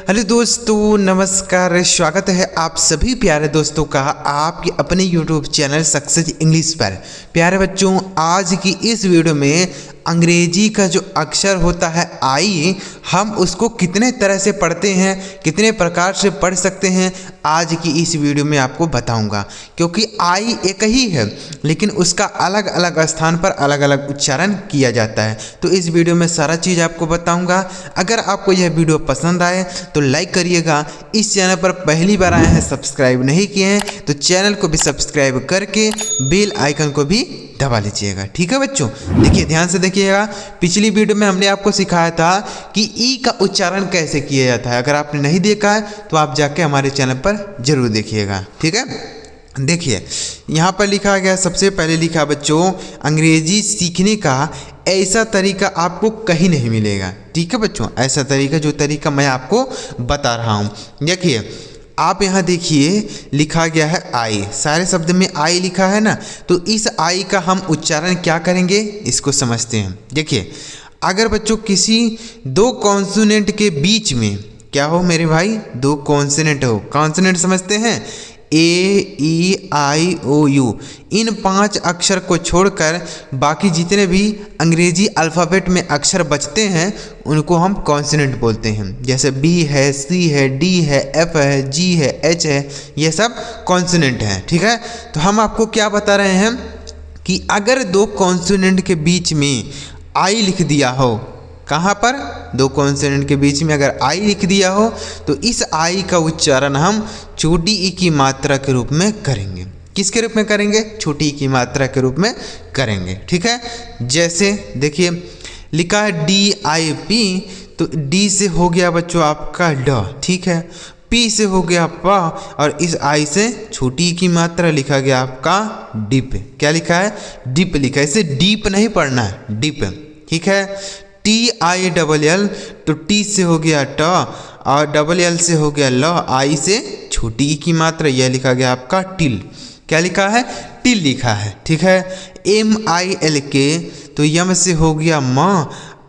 Hello दोस्तों, नमस्कार। स्वागत है आप सभी प्यारे दोस्तों का आपके अपने YouTube चैनल सक्सेस इंग्लिश पर। प्यारे बच्चों, आज की इस वीडियो में अंग्रेजी का जो अक्षर होता है आई, हम उसको कितने तरह से पढ़ते हैं, कितने प्रकार से पढ़ सकते हैं, आज की इस वीडियो में आपको बताऊंगा। क्योंकि आई एक ही है लेकिन उसका अलग अलग स्थान पर अलग अलग उच्चारण किया जाता है। तो इस वीडियो में सारा चीज़ आपको बताऊंगा। अगर आपको यह वीडियो पसंद आए तो लाइक करिएगा। इस चैनल पर पहली बार आए हैं, सब्सक्राइब नहीं किए हैं तो चैनल को भी सब्सक्राइब करके बेल आइकन को भी दबा लीजिएगा। ठीक है बच्चों, देखिए ध्यान से देखिएगा। पिछली वीडियो में हमने आपको सिखाया था कि ई का उच्चारण कैसे किया जाता है। अगर आपने नहीं देखा है तो आप जाके हमारे चैनल पर जरूर देखिएगा। ठीक है, देखिए यहाँ पर लिखा गया, सबसे पहले लिखा बच्चों, अंग्रेजी सीखने का ऐसा तरीका आपको कहीं नहीं मिलेगा। ठीक है बच्चों, ऐसा तरीका, जो तरीका मैं आपको बता रहा हूँ। देखिए आप यहाँ देखिए लिखा गया है आई, सारे शब्द में आई लिखा है ना। तो इस आई का हम उच्चारण क्या करेंगे, इसको समझते हैं। देखिए अगर बच्चों किसी दो कॉन्सोनेंट के बीच में क्या हो मेरे भाई, दो कॉन्सोनेंट हो, कॉन्सोनेंट समझते हैं, ए ई आई ओ यू, इन 5 अक्षर को छोड़कर बाकी जितने भी अंग्रेजी अल्फ़ाबेट में अक्षर बचते हैं उनको हम कॉन्सोनेंट बोलते हैं। जैसे बी है, सी है, डी है, एफ है, जी है, एच है, ये सब कॉन्सोनेंट हैं। ठीक है, तो हम आपको क्या बता रहे हैं कि अगर दो कॉन्सोनेंट के बीच में आई लिख दिया हो, कहाँ पर, दो कॉन्सोनेंट के बीच में अगर आई लिख दिया हो तो इस आई का उच्चारण हम छोटी ई की मात्रा के रूप में करेंगे। किसके रूप में करेंगे, छोटी ई की मात्रा के रूप में करेंगे। ठीक है, जैसे देखिए लिखा है डी आई पी, तो डी से हो गया बच्चों आपका ड, ठीक है, पी से हो गया पा, और इस आई से छोटी ई की मात्रा लिखा गया आपका डिप। क्या लिखा है, डिप लिखा है। इसे डीप नहीं पढ़ना है, डिप। ठीक है, टी आई डबल एल, तो टी से हो गया ट और डबल एल से हो गया ल, आई से छोटी ई की मात्रा, यह लिखा गया आपका टिल। क्या लिखा है, टिल लिखा है। ठीक है, एम आई एल के, तो यम से हो गया म,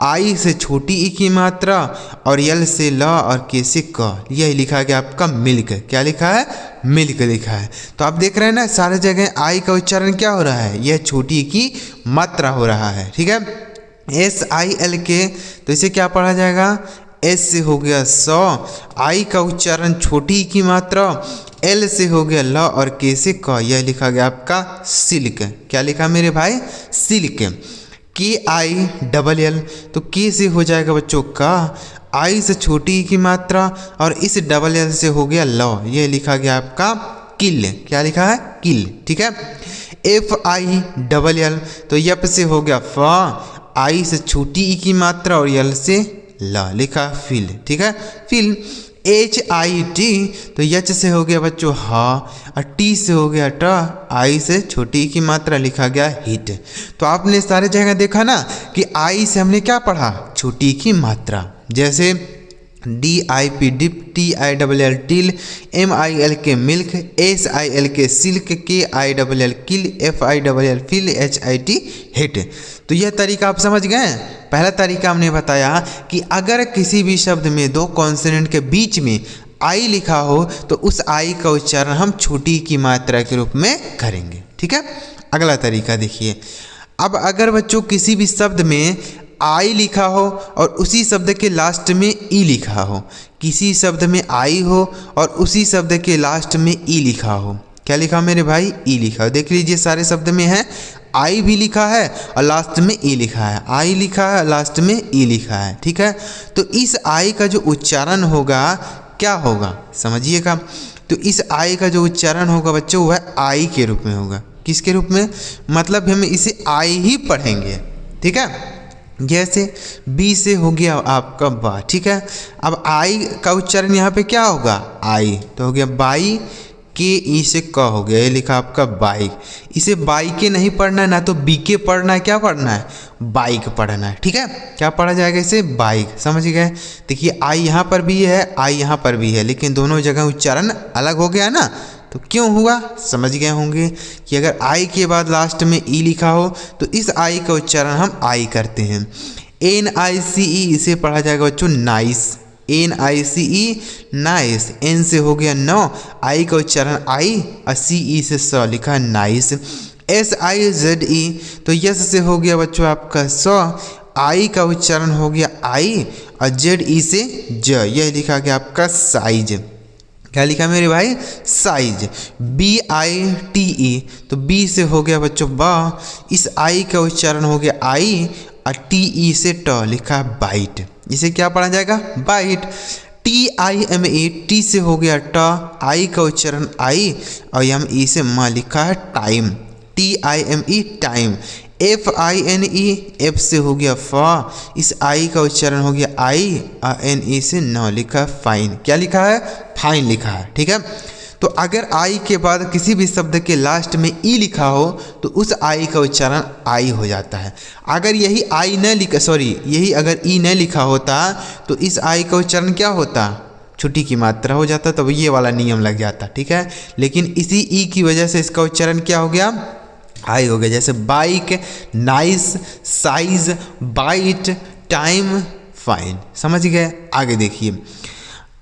आई से छोटी ई की मात्रा और यल से ल और के से क, यह लिखा गया आपका मिल्क। क्या लिखा है, मिल्क लिखा है। तो आप देख रहे हैं ना, सारे जगह आई का उच्चारण क्या हो रहा है, यह छोटी ई की मात्रा हो रहा है। ठीक है, एस आई एल के, तो इसे क्या पढ़ा जाएगा, एस से हो गया सौ, आई का उच्चारण छोटी की मात्रा, एल से हो गया ल और के से क, यह लिखा गया आपका सिल्क। क्या लिखा मेरे भाई, silk. K I double L, तो के से हो जाएगा बच्चों का, आई से छोटी की मात्रा और इस डबल एल से हो गया ल, यह लिखा गया आपका किल। क्या लिखा है, किल। ठीक है, एफ आई डबल एल, तो यप से हो गया फा, आई से छोटी ई की मात्रा और यल से ला, लिखा फिल। ठीक है, फिल। एच आई टी, तो यच से हो गया बच्चों हा और टी से हो गया ट, आई से छोटी ई की मात्रा लिखा गया हिट। तो आपने सारे जगह देखा ना कि आई से हमने क्या पढ़ा, छोटी की मात्रा। जैसे D I P dip, T I double L till, M I L K milk, S I L K silk, K I double L kill, F I double L fill, H I T hit. तो यह तरीका आप समझ गए। पहला तरीका हमने बताया कि अगर किसी भी शब्द में दो कॉन्सोनेंट के बीच में आई लिखा हो तो उस आई का उच्चारण हम छोटी की मात्रा के रूप में करेंगे। ठीक है, अगला तरीका देखिए। अब अगर बच्चों किसी भी शब्द में आई लिखा हो और उसी शब्द के लास्ट में ई लिखा हो, किसी शब्द में आई हो और उसी शब्द के लास्ट में ई लिखा हो, क्या लिखा मेरे भाई, ई लिखा हो। देख लीजिए सारे शब्द में है, आई भी लिखा है और लास्ट में ई लिखा है, आई लिखा है लास्ट में ई लिखा है। ठीक है, तो इस आई का जो उच्चारण होगा क्या होगा, समझिएगा। तो इस आई का जो उच्चारण होगा बच्चों वह आई के रूप में होगा। किसके रूप में, मतलब हम इसे आई ही पढ़ेंगे। ठीक है, जैसे बी से हो गया आपका बा। ठीक है, अब आई का उच्चारण यहाँ पे क्या होगा, आई, तो हो गया बाई, के ई से क हो गया, ये लिखा आपका बाइक। इसे बाइके नहीं पढ़ना है, ना तो बीके पढ़ना है, क्या पढ़ना है, बाइक पढ़ना है। ठीक है, क्या पढ़ा जाएगा इसे, बाइक। समझ गए। देखिए आई यहाँ पर भी है, आई यहाँ पर भी है, लेकिन दोनों जगह उच्चारण अलग हो गया ना। तो क्यों हुआ, समझ गए होंगे कि अगर आई के बाद लास्ट में ई लिखा हो तो इस आई का उच्चारण हम आई करते हैं। NICE, इसे पढ़ा जाएगा बच्चों नाइस। NICE nice. एन से हो गया नौ, आई का उच्चारण आई और CE से स लिखा है नाइस। SIZE तो यस से हो गया बच्चों आपका स, आई का उच्चारण हो गया आई और ZE से ज, यह लिखा गया आपका साइज। क्या लिखा मेरे भाई? साइज। BITE तो बी से हो गया बच्चों बा, इस आई का उच्चारण हो गया आई और TE से ट लिखा है बाइट, इसे क्या पढ़ा जाएगा? बाइट। TIME टी से हो गया ट, आई का उच्चारण आई और ME से म लिखा है time, TIME time. FINE F से हो गया फ, इस आई का उच्चारण हो गया आई और NE से न लिखा फाइन। क्या लिखा है? फाइन लिखा है। ठीक है, तो अगर आई के बाद किसी भी शब्द के लास्ट में ई लिखा हो तो उस आई का उच्चारण आई हो जाता है। अगर यही आई न लिखा यही अगर ई न लिखा होता तो इस आई का उच्चारण क्या होता? छुट्टी की मात्रा हो जाता, तब ये वाला नियम लग जाता। ठीक है, लेकिन इसी ई की वजह से इसका उच्चारण क्या हो गया? आई हो गया। जैसे bike, nice, size, bite, time, fine. समझ गए? आगे देखिए,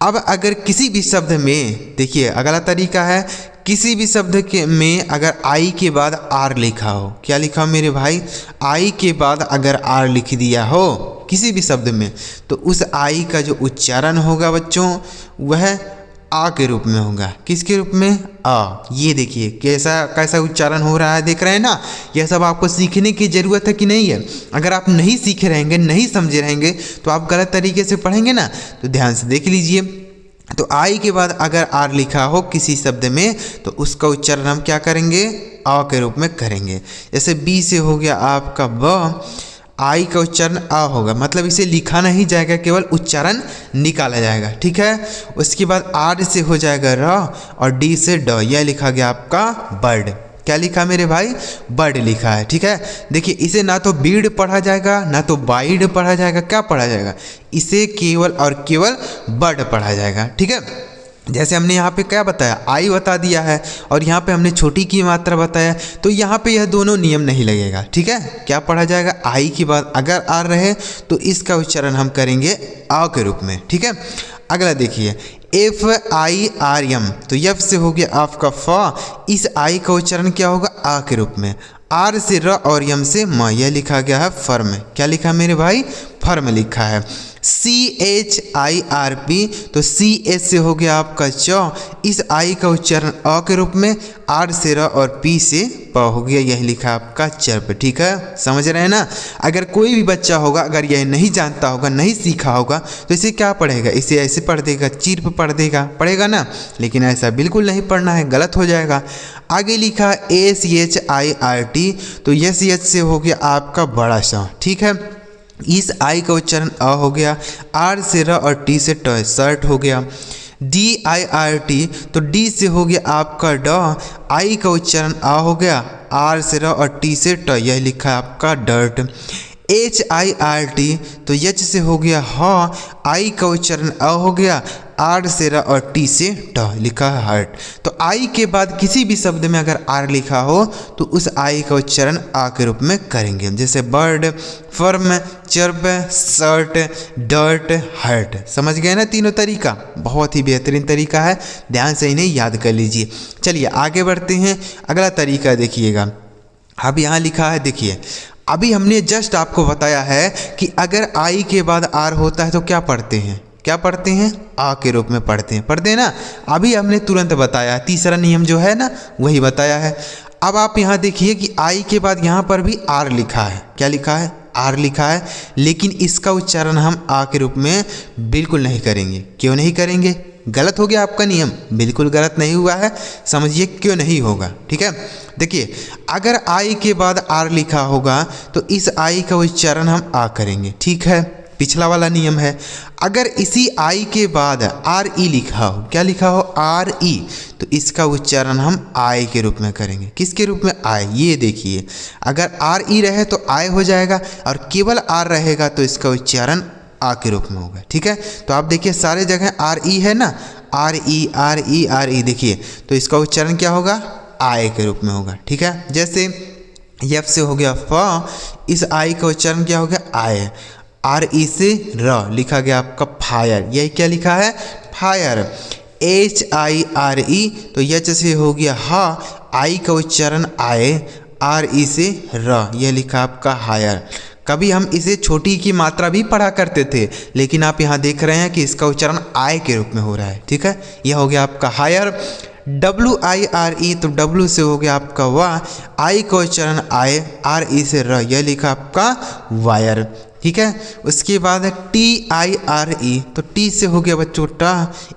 अब अगर किसी भी शब्द में, देखिए अगला तरीका है, किसी भी शब्द के में अगर आई के बाद आर लिखा हो, क्या लिखा हो मेरे भाई? आई के बाद अगर आर लिख दिया हो किसी भी शब्द में तो उस आई का जो उच्चारण होगा बच्चों वह आ के रूप में होगा। किसके रूप में? आ। ये देखिए कैसा कैसा उच्चारण हो रहा है, देख रहे हैं ना? यह सब आपको सीखने की ज़रूरत है कि नहीं है? अगर आप नहीं सीखे रहेंगे, नहीं समझे रहेंगे तो आप गलत तरीके से पढ़ेंगे ना, तो ध्यान से देख लीजिए। तो आई के बाद अगर आर लिखा हो किसी शब्द में तो उसका उच्चारण हम क्या करेंगे? आ के रूप में करेंगे। जैसे बी से हो गया आपका ब, आई का उच्चारण आ होगा, मतलब इसे लिखा नहीं जाएगा, केवल उच्चारण निकाला जाएगा। ठीक है, उसके बाद आर से हो जाएगा र और डी से ड, यह लिखा गया आपका बर्ड। क्या लिखा मेरे भाई? बर्ड लिखा है। ठीक है, देखिए इसे ना तो बीड पढ़ा जाएगा ना तो बाइड पढ़ा जाएगा, क्या पढ़ा जाएगा? इसे केवल और केवल बर्ड पढ़ा जाएगा। ठीक है, जैसे हमने यहाँ पे क्या बताया? आई बता दिया है और यहाँ पे हमने छोटी की मात्रा बताया, तो यहाँ पे यह दोनों नियम नहीं लगेगा। ठीक है, क्या पढ़ा जाएगा? आई के बाद अगर आर रहे तो इसका उच्चारण हम करेंगे आ के रूप में। ठीक है, अगला देखिए FIRM तो यफ से हो गया आपका फ, इस आई का उच्चारण क्या होगा? आ के रूप में। आर से र और यम से म, यह लिखा गया है फर्म। क्या लिखा मेरे भाई? फर्म लिखा है। CHIRP तो CS से हो गया आपका च, इस आई का उच्चारण अ के रूप में, आर से र और पी से प हो गया, यह लिखा आपका चर्प। ठीक है, समझ रहे हैं ना? अगर कोई भी बच्चा होगा अगर यह नहीं जानता होगा, नहीं सीखा होगा तो इसे क्या पढ़ेगा? इसे ऐसे पढ़ देगा, चिर्प पढ़ देगा, पढ़ेगा ना? लेकिन ऐसा बिल्कुल नहीं पढ़ना है, गलत हो जाएगा। आगे लिखा SHIRT तो SH से हो गया आपका बड़ा सा। ठीक है, इस आई का उच्चारण अ हो गया, आर से र और टी से ट, शर्ट हो गया। DIRT तो डी से हो गया आपका ड, आई का उच्चारण आ हो गया, आर से र और टी से ट, यह लिखा है आपका डर्ट। HIRT तो एच से हो गया ह, आई का उच्चारण अ हो गया, आर से र और टी से ट, लिखा है हर्ट। तो आई के बाद किसी भी शब्द में अगर आर लिखा हो तो उस आई का उच्चारण आ के रूप में करेंगे। जैसे bird, firm, chirp, shirt, dirt, hurt. समझ गए ना? तीनों तरीका बहुत ही बेहतरीन तरीका है, ध्यान से इन्हें याद कर लीजिए। चलिए आगे बढ़ते हैं, अगला तरीका देखिएगा। अब यहाँ लिखा है, देखिए अभी हमने जस्ट आपको बताया है कि अगर आई के बाद आर होता है तो क्या पढ़ते हैं? क्या पढ़ते हैं? आ के रूप में पढ़ते हैं ना? अभी हमने तुरंत बताया, तीसरा नियम जो है ना वही बताया है। अब आप यहाँ देखिए कि आई के बाद यहाँ पर भी आर लिखा है। क्या लिखा है? आर लिखा है, लेकिन इसका उच्चारण हम आ के रूप में बिल्कुल नहीं करेंगे। क्यों नहीं करेंगे? गलत हो गया आपका नियम? बिल्कुल गलत नहीं हुआ है, समझिए क्यों नहीं होगा। ठीक है, देखिए अगर आई के बाद आर लिखा होगा तो इस आई का उच्चारण हम आ करेंगे। ठीक है, पिछला वाला नियम है। अगर इसी आई के बाद आर ई लिखा हो, क्या लिखा हो? आर ई, तो इसका उच्चारण हम आई के रूप में करेंगे। किसके रूप में? आई। ये देखिए अगर आर ई रहे तो आई हो जाएगा और केवल आर रहेगा तो इसका उच्चारण आ के रूप में होगा। ठीक है, तो आप देखिए सारे जगह आर ई है ना, R E R E R E, देखिए तो इसका उच्चारण क्या होगा? आय के रूप में होगा। ठीक है, जैसे यफ से हो गया फ, इस आई का उच्चारण क्या हो गया? आय। आर ई से र लिखा गया आपका फायर, यही क्या लिखा है fire. H I R E तो एच से हो गया हा, आई का उच्चारण आए, आर ई से र, यह लिखा आपका हायर। कभी हम इसे छोटी की मात्रा भी पढ़ा करते थे, लेकिन आप यहाँ देख रहे हैं कि इसका उच्चारण आय के रूप में हो रहा है, ठीक है। यह हो गया आपका hire. W I R E तो डब्ल्यू से हो गया आपका वाह, आई का उच्चारण आए, आर ई से र, यह लिखा आपका वायर, ठीक है। उसके बाद टी आई आर ई तो टी से हो गया बच्चों टा,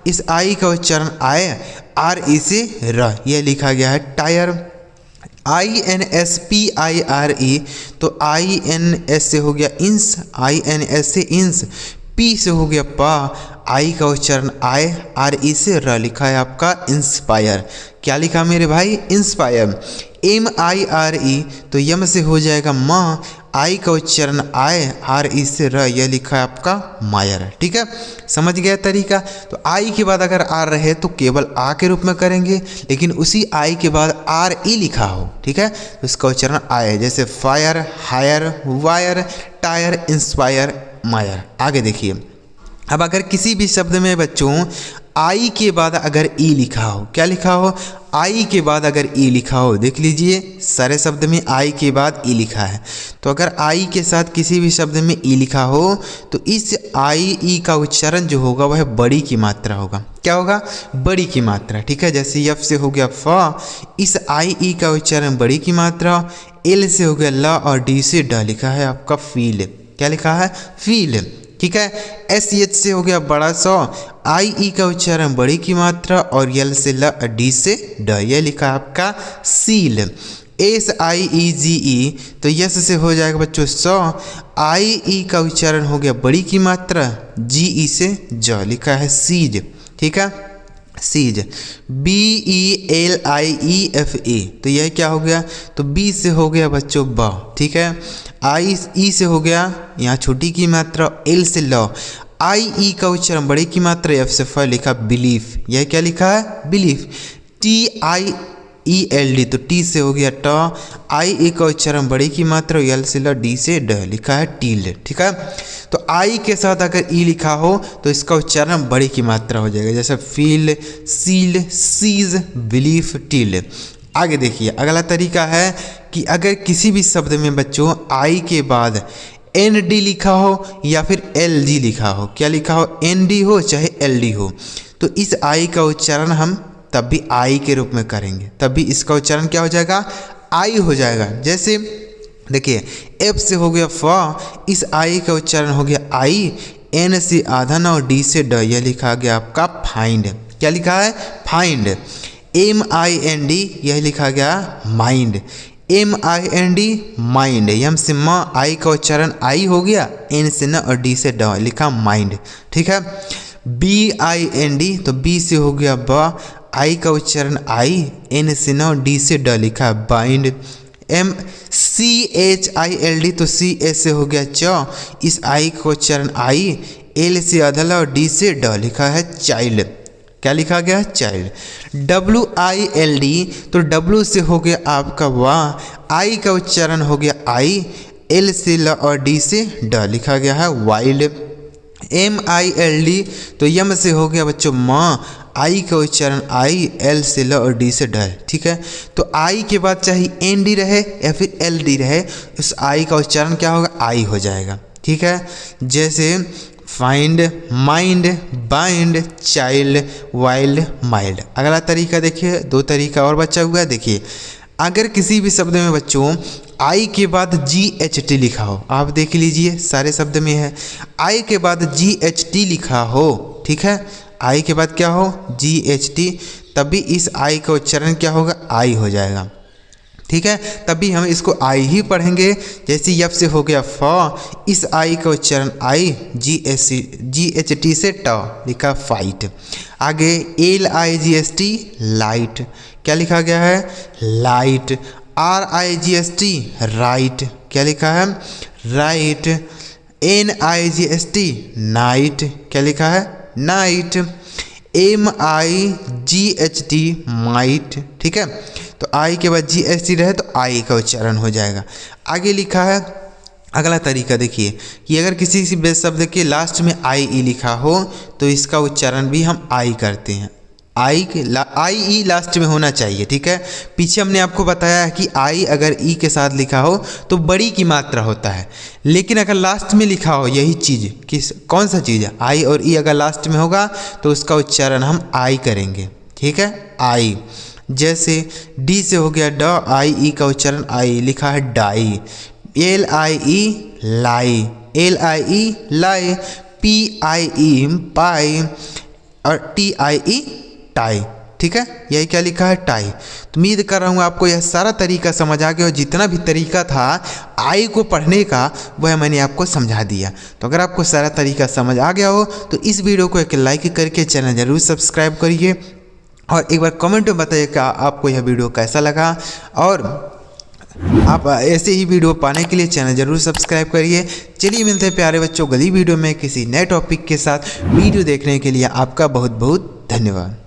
इस आई का उच्चारण आए, आर ई से र, यह लिखा गया है tyre. I N S P I R E तो आई एन एस से हो गया इंस, आई एन एस से इंस, पी से हो गया पा, आई का उच्चारण आए, आर ई से र, लिखा है आपका इंस्पायर। क्या लिखा मेरे भाई inspire. M I R E तो यम से हो जाएगा माँ, आई का उच्चारण आए, आर ई से र, यह लिखा है आपका मायर, ठीक है। समझ गया तरीका। तो आई के बाद अगर आर रहे तो केवल आ के रूप में करेंगे, लेकिन उसी आई के बाद आर ई लिखा हो, ठीक है, तो इसका उच्चारण आए, जैसे fire, hire, wire, tyre, inspire, mire. आगे देखिए, अब अगर किसी भी शब्द में बच्चों आई के बाद अगर ई लिखा हो, क्या लिखा हो आई के बाद अगर ई लिखा हो, देख लीजिए सारे शब्द में आई के बाद ई लिखा है, तो अगर आई के साथ किसी भी शब्द में ई लिखा हो तो इस आई ई का उच्चारण जो होगा वह बड़ी की मात्रा होगा। क्या होगा बड़ी की मात्रा, ठीक है। जैसे यफ से हो गया फा, इस आई ई का उच्चारण बड़ी की मात्रा, एल से हो गया ला और डी से ड, लिखा है आपका फील। क्या लिखा है फील, ठीक है। एस एच से हो गया बड़ा सौ, आई ई का उच्चारण बड़ी की मात्रा और यल से ल, डी से ड, यह लिखा आपका सील। एस आई ई जी ई तो यस से हो जाएगा बच्चों सौ, आई ई का उच्चारण हो गया बड़ी की मात्रा, जी ई से ज, लिखा है सीज, ठीक है seize. B E L I E F A तो यह क्या हो गया, तो बी से हो गया बच्चों ब, ठीक है। आई ई से हो गया यहाँ छोटी की मात्रा, एल से ल, आई ई का उच्चारण बड़े की मात्रा, एफ से फ, लिखा बिलीफ, यह क्या लिखा है belief. T I E L D तो टी से हो गया ट, आई ई का उच्चारण बड़े की मात्रा, एल से ल, डी से ड, लिखा है टील, ठीक है। तो आई के साथ अगर ई लिखा हो तो इसका उच्चारण बड़ी की मात्रा हो जाएगा, जैसे feel, seal, seize, belief, teal. आगे देखिए अगला तरीका है कि अगर किसी भी शब्द में बच्चों आई के बाद एन डी लिखा हो या फिर एल डी लिखा हो, क्या लिखा हो एन डी हो चाहे एल डी हो, तो इस आई का उच्चारण हम तब भी आई के रूप में करेंगे, तब भी इसका उच्चारण क्या हो जाएगा आई हो जाएगा। जैसे देखिए एफ से हो गया फ, इस आई का उच्चारण हो गया आई, एन से आधा और डी से ड, यह लिखा गया आपका फाइंड। क्या लिखा है find. M I N D यह लिखा गया mind, M I N D mind. M से म, आई का उच्चारण आई हो गया, एन से न और डी से ड, लिखा माइंड, ठीक है। बी आई एन डी तो बी से हो गया ब, आई का उच्चारण आई, एन से न और डी से ड, लिखा bind. M C H I L D तो सी एच से हो गया च, इस आई का उच्चारण आई, एल से अधल और डी से ड, लिखा है चाइल्ड। क्या लिखा गया child. W I L D तो डब्ल्यू से हो गया आपका वाह, आई का उच्चारण हो गया आई, एल से ल और डी से ड, लिखा गया है wild. M I L D तो यम से हो गया बच्चों माँ, आई का उच्चारण आई, एल से ल और डी से ड, ठीक है। तो आई के बाद चाहे एन डी रहे या फिर एल डी रहे, उस आई का उच्चारण क्या होगा आई हो जाएगा, ठीक है। जैसे find, mind, bind, child, wild, mild. अगला तरीका देखिए, दो तरीका और बचा हुआ है। देखिए अगर किसी भी शब्द में बच्चों आई के बाद जी एच टी लिखा हो, आप देख लीजिए सारे शब्द में है आई के बाद जी एच टी लिखा हो, ठीक है। आई के बाद क्या हो जी एच टी, तभी इस आई का उच्चारण क्या होगा आई हो जाएगा, ठीक है। तभी हम इसको आई ही पढ़ेंगे। जैसे यफ से हो गया फ, इस आई का उच्चारण आई, जी एच टी से ट, लिखा फाइट। आगे L I G S T light, क्या लिखा गया है light. Are I G S T right, क्या लिखा है राइट। एन आई जी एस टी नाइट, क्या लिखा है नाइट। एम आई जी एच टी माइट, ठीक है। तो आई के बाद जी एस टी रहे तो आई का उच्चारण हो जाएगा। आगे लिखा है अगला तरीका देखिए कि अगर किसी भी शब्द के लास्ट में आई ई लिखा हो तो इसका उच्चारण भी हम आई करते हैं। आई ई लास्ट में होना चाहिए, ठीक है। पीछे हमने आपको बताया है कि आई अगर ई के साथ लिखा हो तो बड़ी की मात्रा होता है, लेकिन अगर लास्ट में लिखा हो यही चीज़, किस कौन सा चीज़ है, आई और ई अगर लास्ट में होगा तो उसका उच्चारण हम आई करेंगे, ठीक है, आई। जैसे डी से हो गया ड, आई ई का उच्चारण आई, लिखा है die. L I E lie, L I E lie, P I E pie और टी आई ई टाई, ठीक है, यही क्या लिखा है, टाई। तो उम्मीद कर रहा हूँ आपको यह सारा तरीका समझ आ गया और जितना भी तरीका था आई को पढ़ने का वह मैंने आपको समझा दिया। तो अगर आपको सारा तरीका समझ आ गया हो तो इस वीडियो को एक लाइक करके चैनल ज़रूर सब्सक्राइब करिए और एक बार कमेंट में बताइए कि आपको यह वीडियो कैसा लगा। और आप ऐसे ही वीडियो पाने के लिए चैनल जरूर सब्सक्राइब करिए। चलिए मिलते हैं प्यारे बच्चों अगली वीडियो में किसी नए टॉपिक के साथ। वीडियो देखने के लिए आपका बहुत बहुत धन्यवाद।